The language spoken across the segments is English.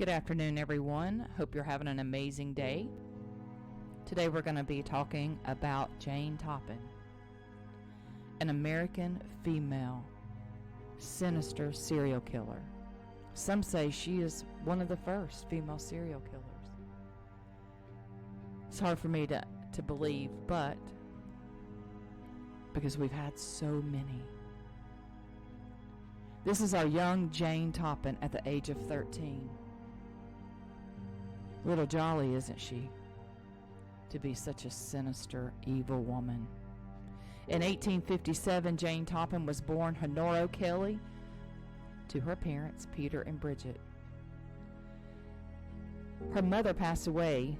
Good afternoon, everyone. Hope you're having an amazing day. Today we're going to be talking about Jane Toppan, an American female sinister serial killer. Some say she is one of the first female serial killers. It's hard for me to believe, but because we've had so many. This is our young Jane Toppan at the age of 13. Little jolly, isn't she, to be such a sinister, evil woman. In 1857, Jane Toppan was born Honora Kelly to her parents, Peter and Bridget. Her mother passed away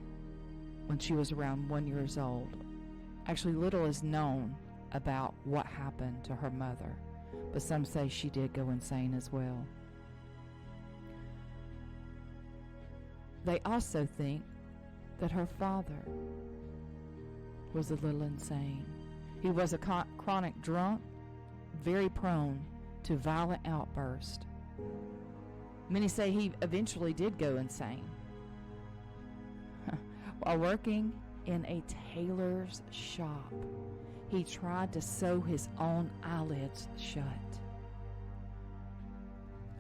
when she was around 1 year old. Actually, little is known about what happened to her mother, but some say she did go insane as well. They also think that her father was a little insane. He was a chronic drunk, very prone to violent outbursts. Many say he eventually did go insane. While working in a tailor's shop, he tried to sew his own eyelids shut.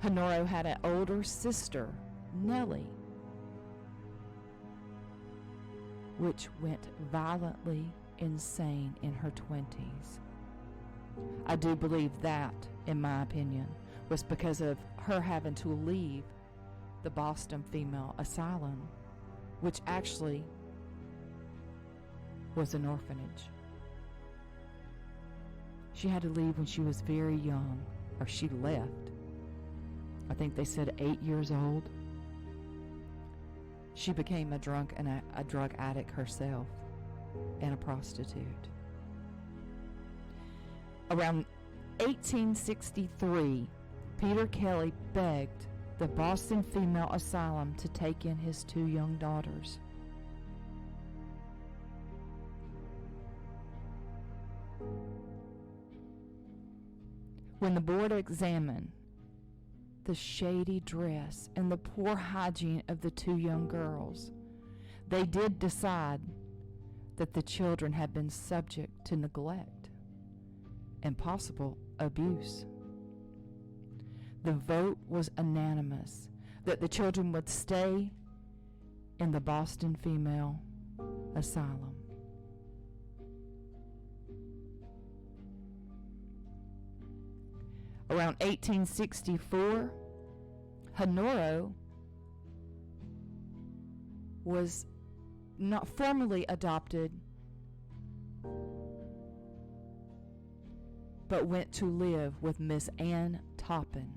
Honora had an older sister, Nellie, which went violently insane in her 20s. I do believe that, in my opinion, was because of her having to leave the Boston Female Asylum, which actually was an orphanage. She had to leave when she was very young, or she left. I think they said 8 years old. She became a drunk and a drug addict herself and a prostitute. Around 1863, Peter Kelly begged the Boston Female Asylum to take in his 2 young daughters. When the board examined the shady dress and the poor hygiene of the 2 young girls, they did decide that the children had been subject to neglect and possible abuse. The vote was unanimous that the children would stay in the Boston Female Asylum. Around 1864, Honora was not formally adopted, but went to live with Miss Ann Toppan.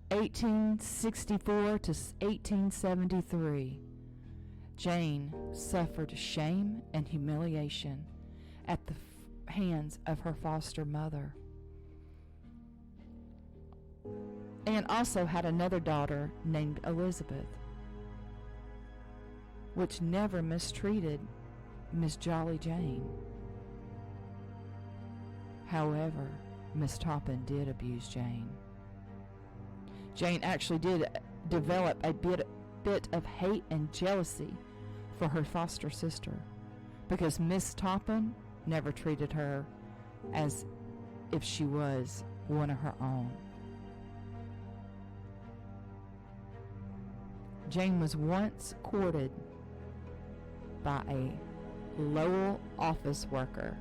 (1864 to 1873). Jane suffered shame and humiliation at the hands of her foster mother, and also had another daughter named Elizabeth, which never mistreated Miss Jolly Jane. However, Miss Toppan did abuse Jane. Jane actually did develop a bit of hate and jealousy for her foster sister, because Miss Toppan never treated her as if she was one of her own. Jane was once courted by a Lowell office worker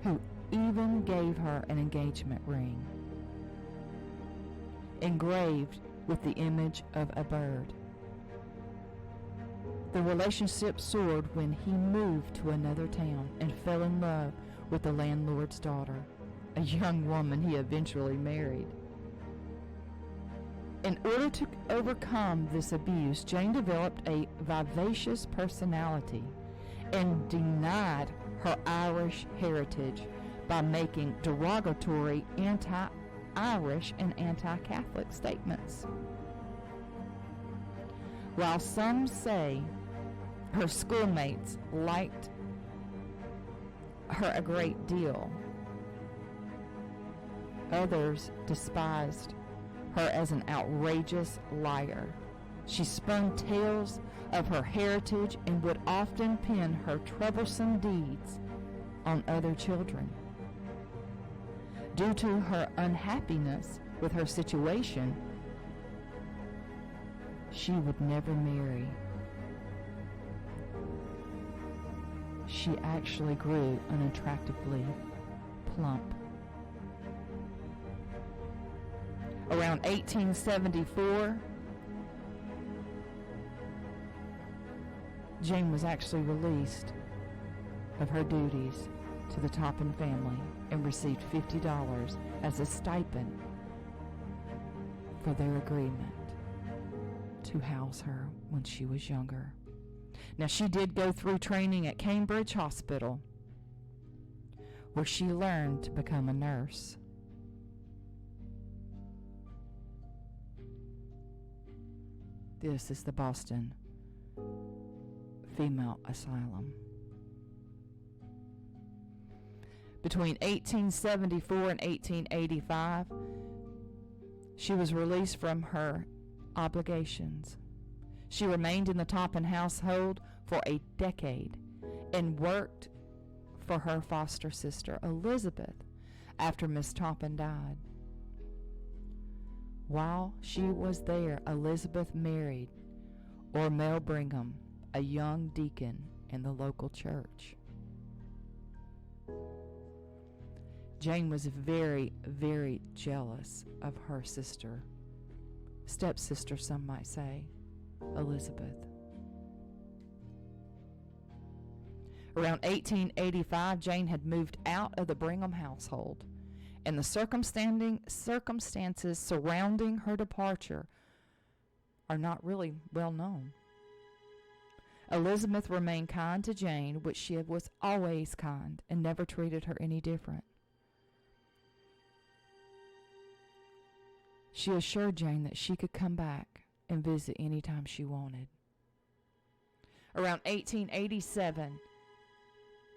who even gave her an engagement ring engraved with the image of a bird. The relationship soared when he moved to another town and fell in love with the landlord's daughter, a young woman he eventually married. In order to overcome this abuse, Jane developed a vivacious personality and denied her Irish heritage by making derogatory anti-Irish and anti-Catholic statements. While some say her schoolmates liked her a great deal. Others despised her as an outrageous liar. She spun tales of her heritage and would often pin her troublesome deeds on other children. Due to her unhappiness with her situation, she would never marry. She actually grew unattractively plump. Around 1874, Jane was actually released of her duties to the Toppan family and received $50 as a stipend for their agreement to house her when she was younger. Now, she did go through training at Cambridge Hospital, where she learned to become a nurse. This is the Boston Female Asylum. Between 1874 and 1885, she was released from her obligations. She remained in the Toppan household for a decade and worked for her foster sister, Elizabeth, after Miss Toppan died. While she was there, Elizabeth married Ormel Brigham, a young deacon in the local church. Jane was very, very jealous of her sister, stepsister, some might say, Elizabeth. Around 1885, Jane had moved out of the Brigham household, and the circumstances surrounding her departure are not really well known. Elizabeth remained kind to Jane, which she was always kind and never treated her any different. She assured Jane that she could come back and visit anytime she wanted. Around 1887,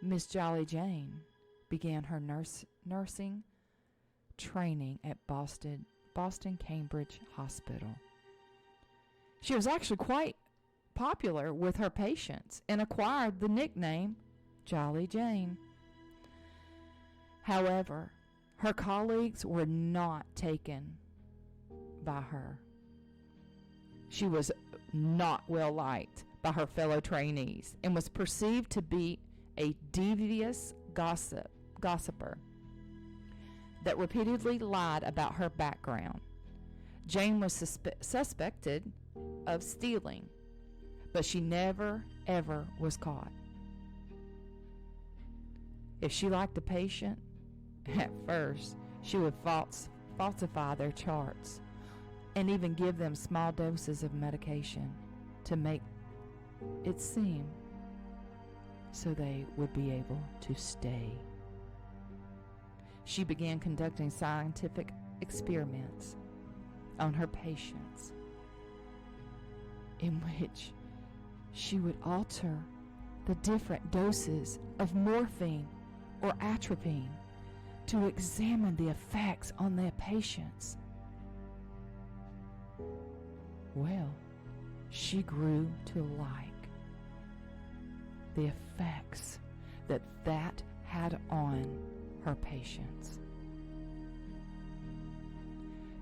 Miss Jolly Jane began her nursing training at Boston Cambridge Hospital. She was actually quite popular with her patients and acquired the nickname Jolly Jane. However, her colleagues were not taken by her. She was not well liked by her fellow trainees and was perceived to be a devious gossiper that repeatedly lied about her background. Jane was suspected of stealing, but she never, ever was caught. If she liked a patient, at first, she would falsify their charts and even give them small doses of medication to make it seem so they would be able to stay. She began conducting scientific experiments on her patients, in which she would alter the different doses of morphine or atropine to examine the effects on their patients. Well, she grew to like the effects that had on her patients.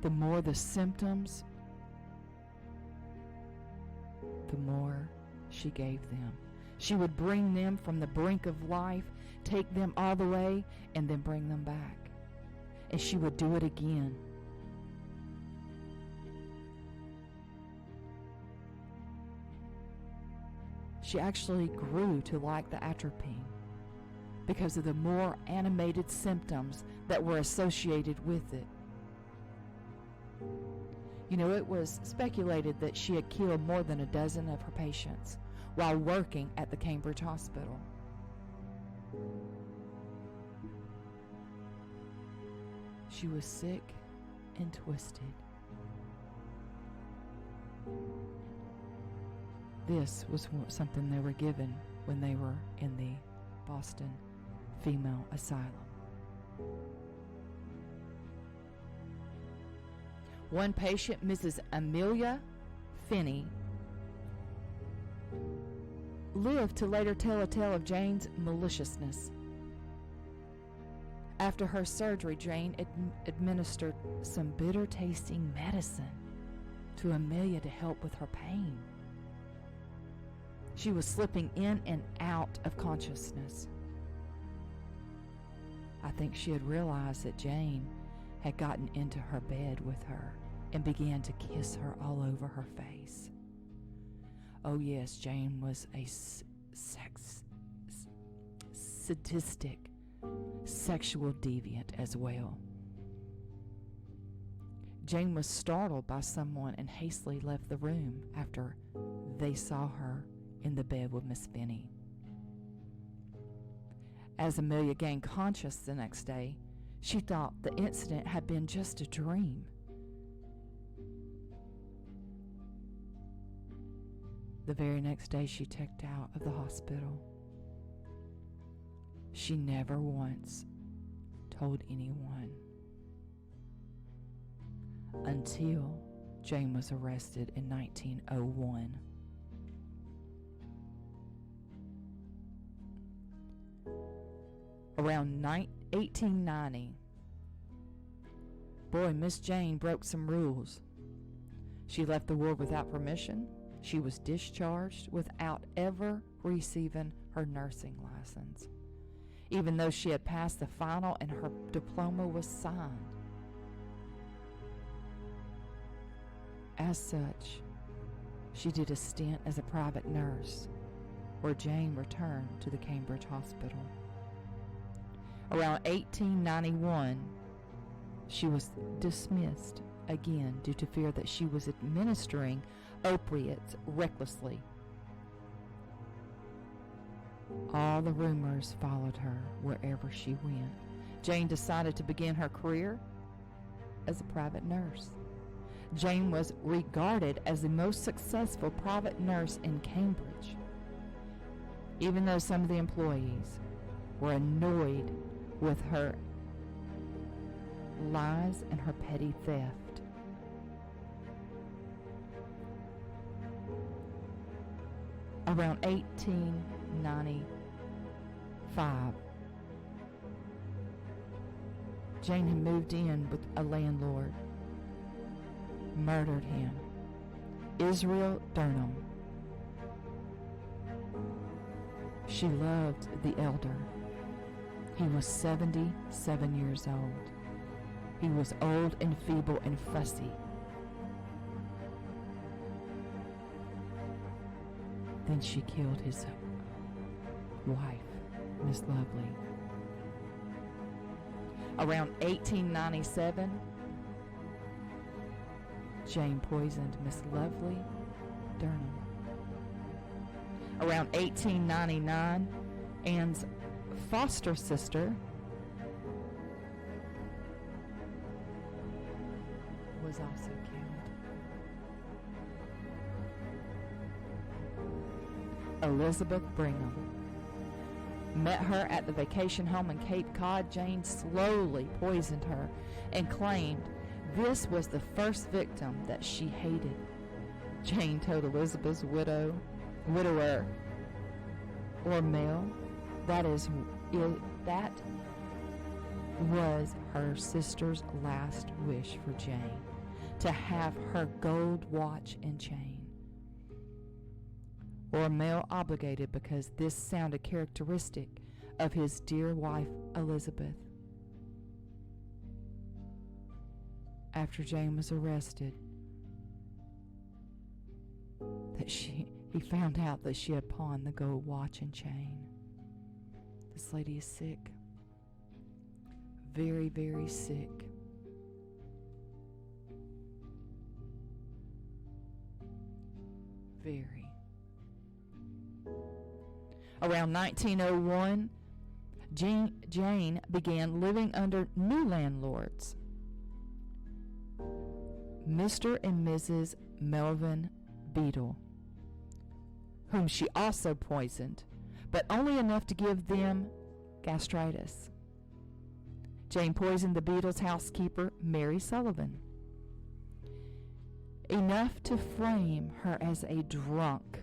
The more the symptoms, the more she gave them. She would bring them from the brink of life, take them all the way, and then bring them back. And she would do it again. She actually grew to like the atropine because of the more animated symptoms that were associated with it. You know, it was speculated that she had killed more than a dozen of her patients while working at the Cambridge Hospital. She was sick and twisted. This was something they were given when they were in the Boston female asylum. One patient, Mrs. Amelia Finney, lived to later tell a tale of Jane's maliciousness. After her surgery, Jane administered some bitter-tasting medicine to Amelia to help with her pain. She was slipping in and out of consciousness. I think she had realized that Jane had gotten into her bed with her and began to kiss her all over her face. Oh yes, Jane was a sadistic, sexual deviant as well. Jane was startled by someone and hastily left the room after they saw her in the bed with Miss Finney. As Amelia gained conscious the next day, she thought the incident had been just a dream. The very next day she checked out of the hospital. She never once told anyone until Jane was arrested in 1901. Around 1890, Miss Jane broke some rules. She left the ward without permission. She was discharged without ever receiving her nursing license, even though she had passed the final and her diploma was signed. As such, she did a stint as a private nurse, where Jane returned to the Cambridge Hospital. Around 1891, she was dismissed again due to fear that she was administering opiates recklessly. All the rumors followed her wherever she went. Jane decided to begin her career as a private nurse. Jane was regarded as the most successful private nurse in Cambridge, even though some of the employees were annoyed with her lies and her petty theft. Around 1895, Jane had moved in with a landlord, murdered him, Israel Durham. She loved the elder. He was 77 years old. He was old and feeble and fussy. Then she killed his wife, Miss Lovely. Around 1897, Jane poisoned Miss Lovely Durham. Around 1899, Anne's foster sister was also killed. Elizabeth Brigham met her at the vacation home in Cape Cod. Jane slowly poisoned her and claimed this was the first victim that she hated. Jane told Elizabeth's widower, or male, that was her sister's last wish for Jane, to have her gold watch and chain. Or male obligated, because this sounded characteristic of his dear wife Elizabeth. After Jane was arrested, he found out that she had pawned the gold watch and chain. This lady is sick. Very, very sick. Very. Around 1901, Jane began living under new landlords, Mr. and Mrs. Melvin Beadle, whom she also poisoned, but only enough to give them, gastritis. Jane poisoned the Beatles' housekeeper, Mary Sullivan, enough to frame her as a drunk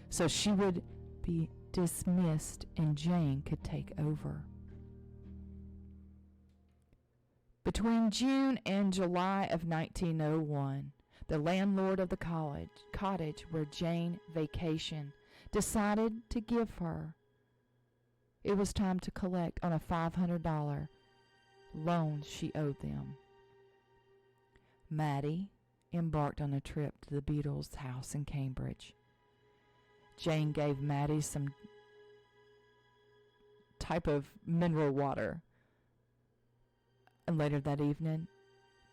so she would be dismissed and Jane could take over. Between June and July of 1901, the landlord of the cottage where Jane vacationed decided to give her. It was time to collect on a $500 loan she owed them. Maddie embarked on a trip to the Beatles' house in Cambridge. Jane gave Maddie some type of mineral water, and later that evening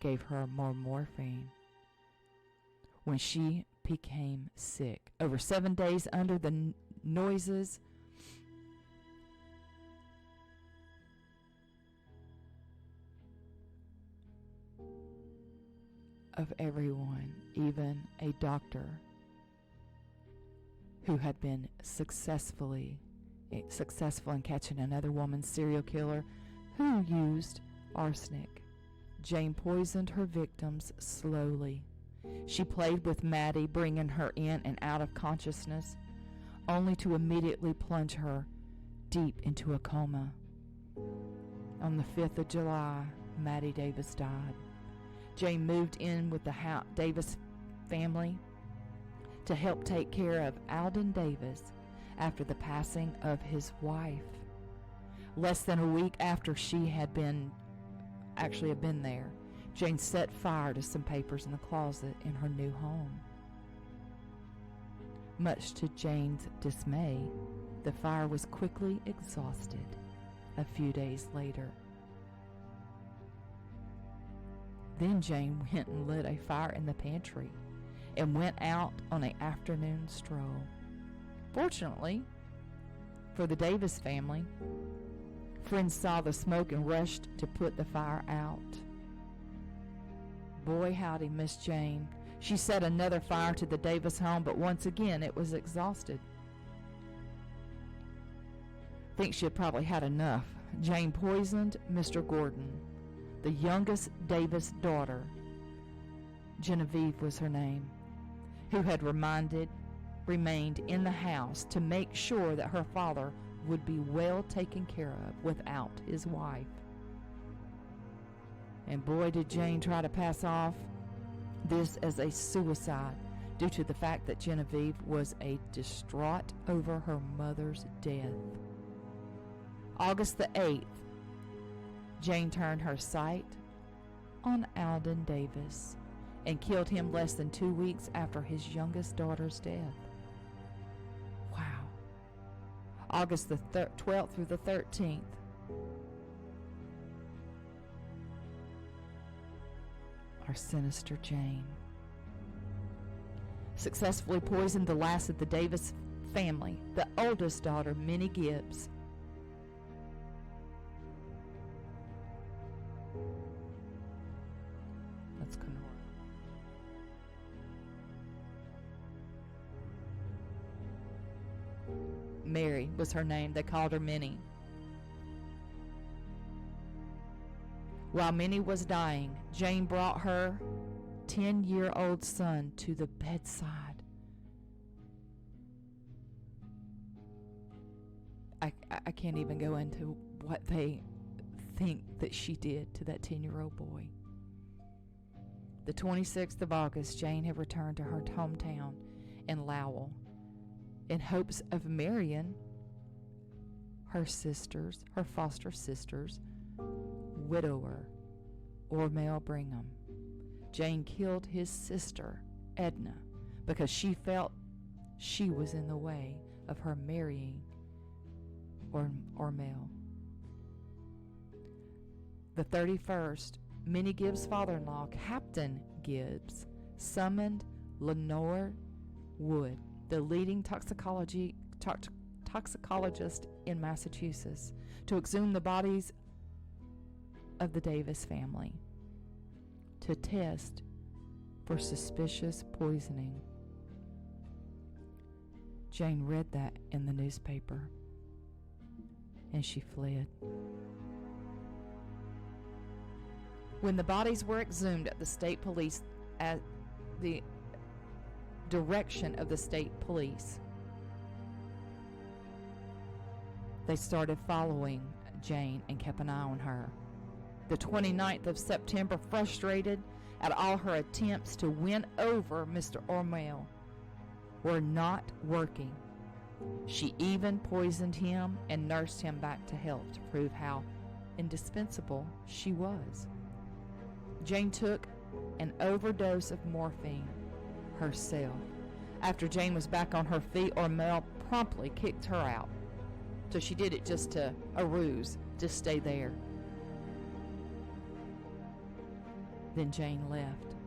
gave her more morphine. When she became sick, over 7 days under the noises of everyone, even a doctor who had been successful in catching another woman's serial killer who used arsenic. Jane poisoned her victims slowly. She played with Maddie, bringing her in and out of consciousness, only to immediately plunge her deep into a coma. On the 5th of July, Maddie Davis died. Jane moved in with the Davis family to help take care of Alden Davis after the passing of his wife. Less than a week after she had been there, Jane set fire to some papers in the closet in her new home. Much to Jane's dismay, the fire was quickly exhausted a few days later. Then Jane went and lit a fire in the pantry and went out on an afternoon stroll. Fortunately for the Davis family, friends saw the smoke and rushed to put the fire out. Boy, howdy, Miss Jane. She set another fire to the Davis home, but once again it was exhausted. Think she had probably had enough. Jane poisoned Mr. Gordon, the youngest Davis daughter. Genevieve was her name, who had remained in the house to make sure that her father would be well taken care of without his wife. And boy, did Jane try to pass off this as a suicide due to the fact that Genevieve was distraught over her mother's death. August the 8th, Jane turned her sight on Alden Davis and killed him less than 2 weeks after his youngest daughter's death. Wow. August the 12th through the 13th. Our sinister Jane successfully poisoned the last of the Davis family, the oldest daughter, Minnie Gibbs. That's Kenora. Mary was her name. They called her Minnie. While Minnie was dying, Jane brought her 10-year-old son to the bedside. I can't even go into what they think that she did to that 10-year-old boy. The 26th of August, Jane had returned to her hometown in Lowell in hopes of marrying her foster sister's widower, Ormel Brigham. Jane killed his sister, Edna, because she felt she was in the way of her marrying Ormel. The 31st, Minnie Gibbs' father-in-law, Captain Gibbs, summoned Lenore Wood, the leading toxicologist in Massachusetts, to exhume the bodies of the Davis family to test for suspicious poisoning. Jane read that in the newspaper and she fled. When the bodies were exhumed at the state police at the direction of the state police, they started following Jane and kept an eye on her. The 29th of September, frustrated at all her attempts to win over Mr. Ormel were not working, she even poisoned him and nursed him back to health to prove how indispensable she was. Jane took an overdose of morphine herself. After Jane was back on her feet, Ormel promptly kicked her out. So she did it just to a ruse, just stay there. Then Jane left,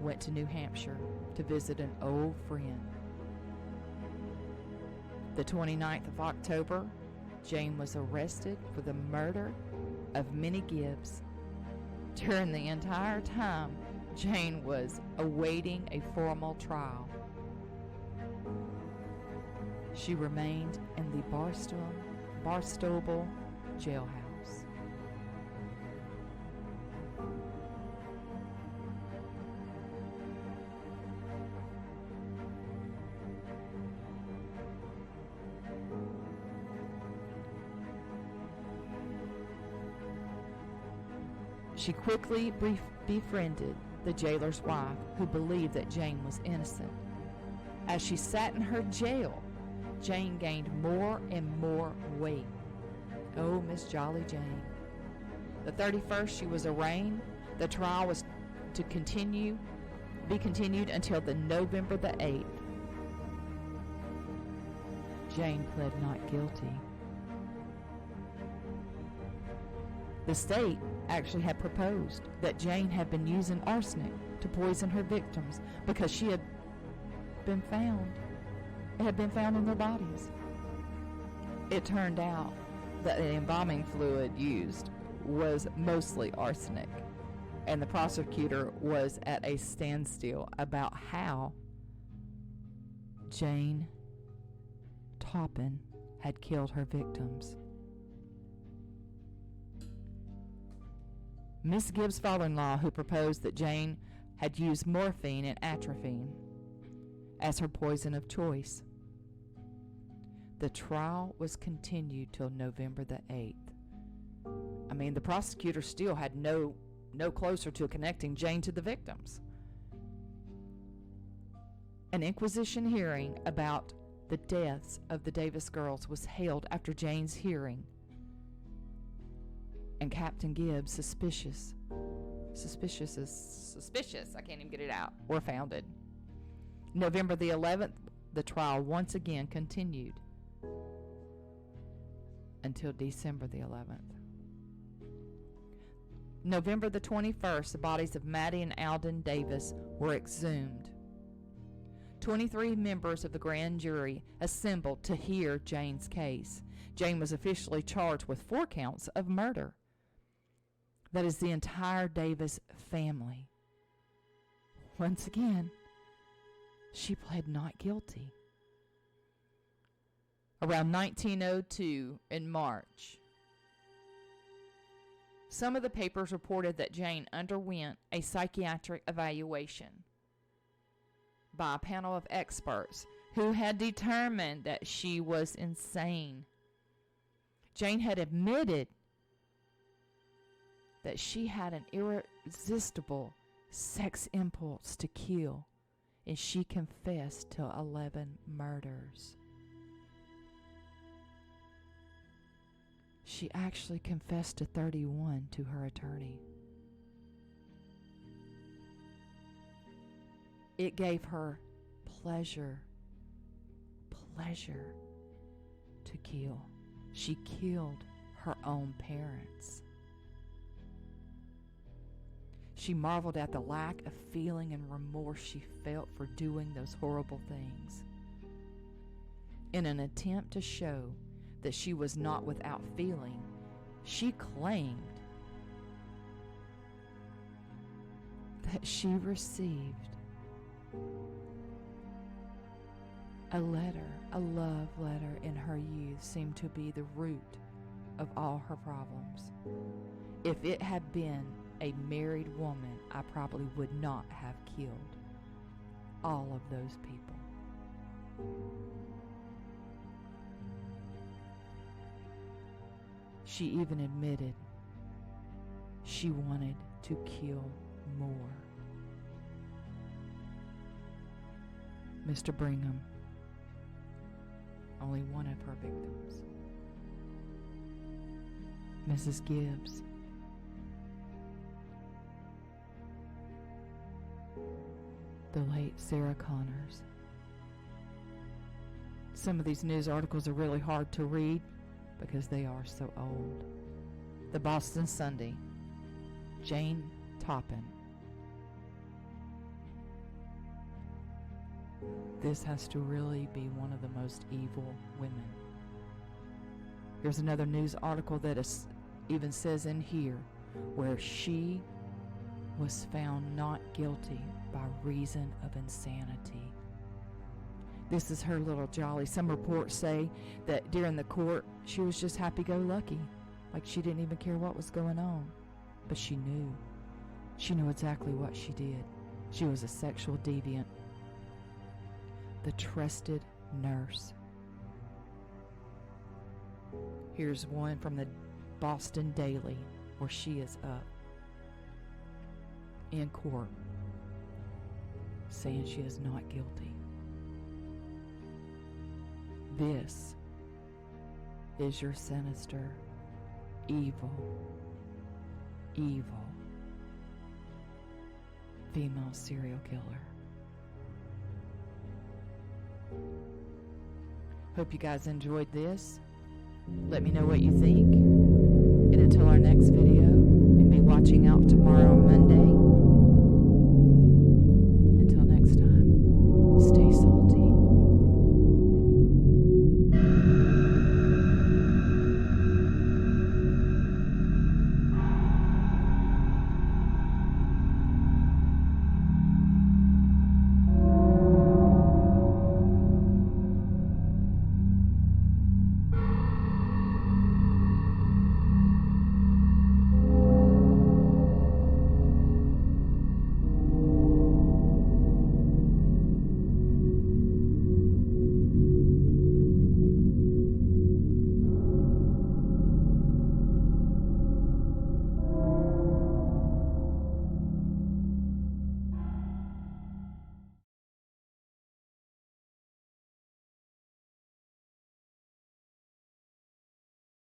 went to New Hampshire to visit an old friend. The 29th of October, Jane was arrested for the murder of Minnie Gibbs. During the entire time, Jane was awaiting a formal trial. She remained in the Barnstable jailhouse. She quickly befriended the jailer's wife, who believed that Jane was innocent. As she sat in her jail, Jane gained more and more weight. Oh, Miss Jolly Jane. The 31st, she was arraigned. The trial was to be continued until the November the 8th. Jane pled not guilty. The state actually had proposed that Jane had been using arsenic to poison her victims because she had been found. It had been found in their bodies. It turned out that the embalming fluid used was mostly arsenic, and the prosecutor was at a standstill about how Jane Toppan had killed her victims. Miss Gibbs' father-in-law, who proposed that Jane had used morphine and atropine as her poison of choice. The trial was continued till November the 8th. I mean, the prosecutor still had no closer to connecting Jane to the victims. An inquisition hearing about the deaths of the Davis girls was held after Jane's hearing, and Captain Gibbs, suspicious, I can't even get it out, were founded. November the 11th, the trial once again continued until December the 11th. November the 21st, the bodies of Maddie and Alden Davis were exhumed. 23 members of the grand jury assembled to hear Jane's case. Jane was officially charged with 4 counts of murder. That is the entire Davis family. Once again, she pled not guilty. Around 1902, in March, some of the papers reported that Jane underwent a psychiatric evaluation by a panel of experts who had determined that she was insane. Jane had admitted that she had an irresistible sex impulse to kill, and she confessed to 11 murders. She actually confessed to 31 to her attorney. It gave her pleasure to kill. She killed her own parents. She marveled at the lack of feeling and remorse she felt for doing those horrible things. In an attempt to show that she was not without feeling, she claimed that she received a love letter in her youth seemed to be the root of all her problems. If it had been a married woman, I probably would not have killed all of those people. She even admitted she wanted to kill more. Mr. Brigham, only one of her victims. Mrs. Gibbs, the late Sarah Connors. Some of these news articles are really hard to read because they are so old. The Boston Sunday, Jane Toppan. This has to really be one of the most evil women. Here's another news article that even says in here where she was found not guilty by reason of insanity. This is her little jolly. Some reports say that during the court she was just happy-go-lucky, like she didn't even care what was going on. But she knew. She knew exactly what she did. She was a sexual deviant. The trusted nurse. Here's one from the Boston Daily where she is up in court saying she is not guilty. This is your sinister, evil female serial killer. Hope you guys enjoyed this. Let me know what you think. And until our next video, and be watching out tomorrow on Monday